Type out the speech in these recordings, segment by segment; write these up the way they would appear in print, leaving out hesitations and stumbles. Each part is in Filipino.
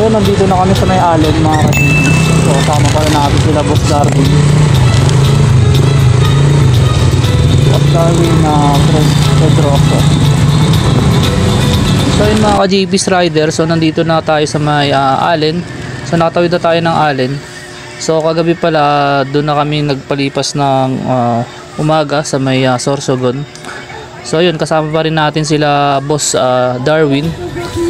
ayun, nandito na kami sa may Allen mga ka-GPs. So kasama pala natin sila Boss Darwin. Boss Darwin na Fred Rosso. So yun mga ka-GPs rider, so nandito na tayo sa may Allen. So nakatawid na tayo ng Allen. So kagabi pala doon na kami nagpalipas ng umaga sa may Sorsogon. So yun, kasama pa rin natin sila Boss Darwin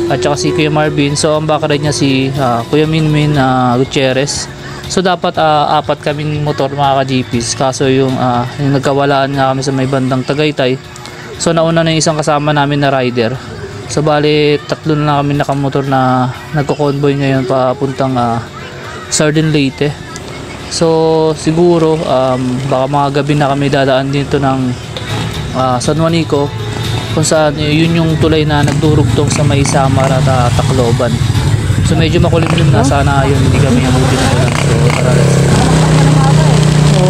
at saka si Kuya Marvin. So ang background niya si Kuya Minmin Gutierrez. So dapat apat kaming motor mga ka-GPs, kaso yung nagkawalaan nga kami sa may bandang Tagaytay. So nauna na yung isang kasama namin na rider. So bali tatlo na kami nakamotor na nagko-convoy ngayon papuntang Sardin Leyte. So siguro baka mga gabi na kami dadaan dito ng San Juanico, kung saan yun yung tulay na nagdurugtong sa may Samar at Tacloban. So medyo makulimlim na, sana yun hindi kami abutin na lang. So tara, let's go.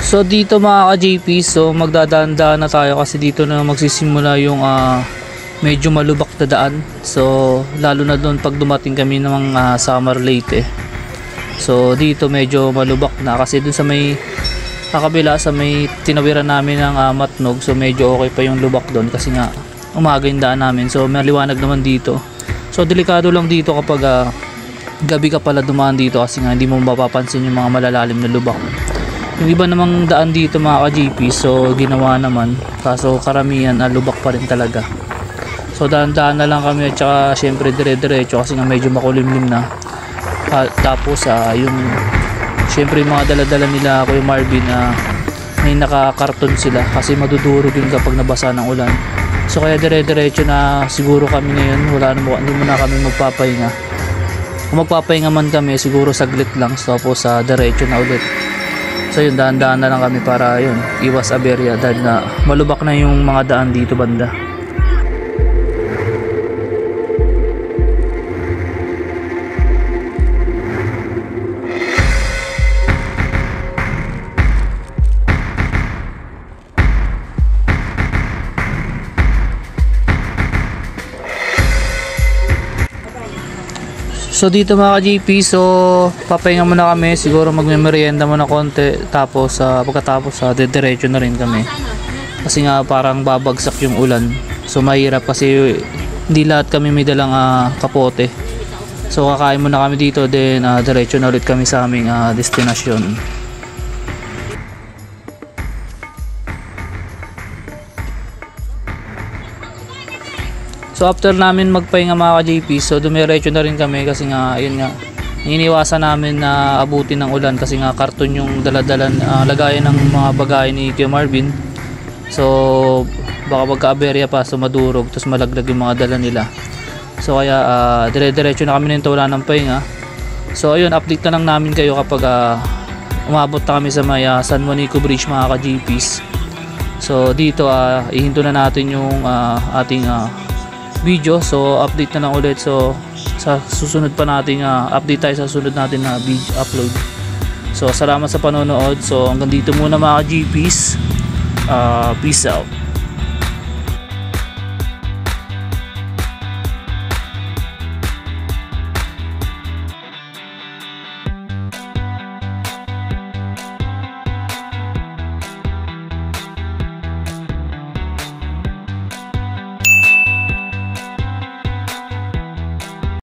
So dito mga ka-JP, so magdadaan-daan na tayo kasi dito na magsisimula yung medyo malubak na daan. So lalo na doon pag dumating kami ng Samar Leyte. So dito medyo malubak na kasi doon sa may kakabila sa may tinawiran namin ng Matnog. So medyo okay pa yung lubak doon kasi nga umaga yung daan namin. So maliwanag naman dito. So delikado lang dito kapag gabi ka pala dumaan dito kasi nga hindi mo mapapansin yung mga malalalim na lubak. Yung iba namang daan dito mga ka-GP, so ginawa naman, kaso karamihan lubak pa rin talaga. So daan-daan na lang kami at saka syempre dire-diretso kasi nga medyo makulimlim na. Tapos yung syempre yung mga dala-dala nila Kuya Marvin may nakakarton sila kasi madudurog yun kapag nabasa ng ulan. So kaya dire-diretso na siguro kami ngayon, hindi muna kami magpapahinga. Kung magpapahinga man kami siguro saglit lang, so tapos diretso na ulit. So yun, daan-daan na lang kami para yun, iwas aberya dahil na malubak na yung mga daan dito banda. So dito mga ka-GP, so papahinga muna kami, siguro magme-merienda muna konti, tapos pagkatapos diretso na rin kami kasi nga parang babagsak yung ulan. So mahirap kasi hindi lahat kami may dalang kapote. So kakain muna kami dito, then diretso na ulit kami sa aming destinasyon. So after namin magpahinga mga ka-JP, so dumiretso na rin kami kasi nga ayun nga, iniiwasan namin na abutin ng ulan kasi nga karton yung daladalan lagayan ng mga bagay ni Kuya Marvin. So baka magka-aberya pa, so madurog, tapos malaglag yung mga dala nila. So kaya dire-diretso na kami nito, wala ng pahinga. So ayun, update na lang namin kayo kapag umabot na kami sa may San Juanico Bridge mga ka-JPs. So dito ihinto na natin yung ating video, so update na lang ulit. So sa susunod pa nating update tayo sa susunod natin na video upload. So salamat sa panonood. So hanggang dito muna mga GPs, peace out.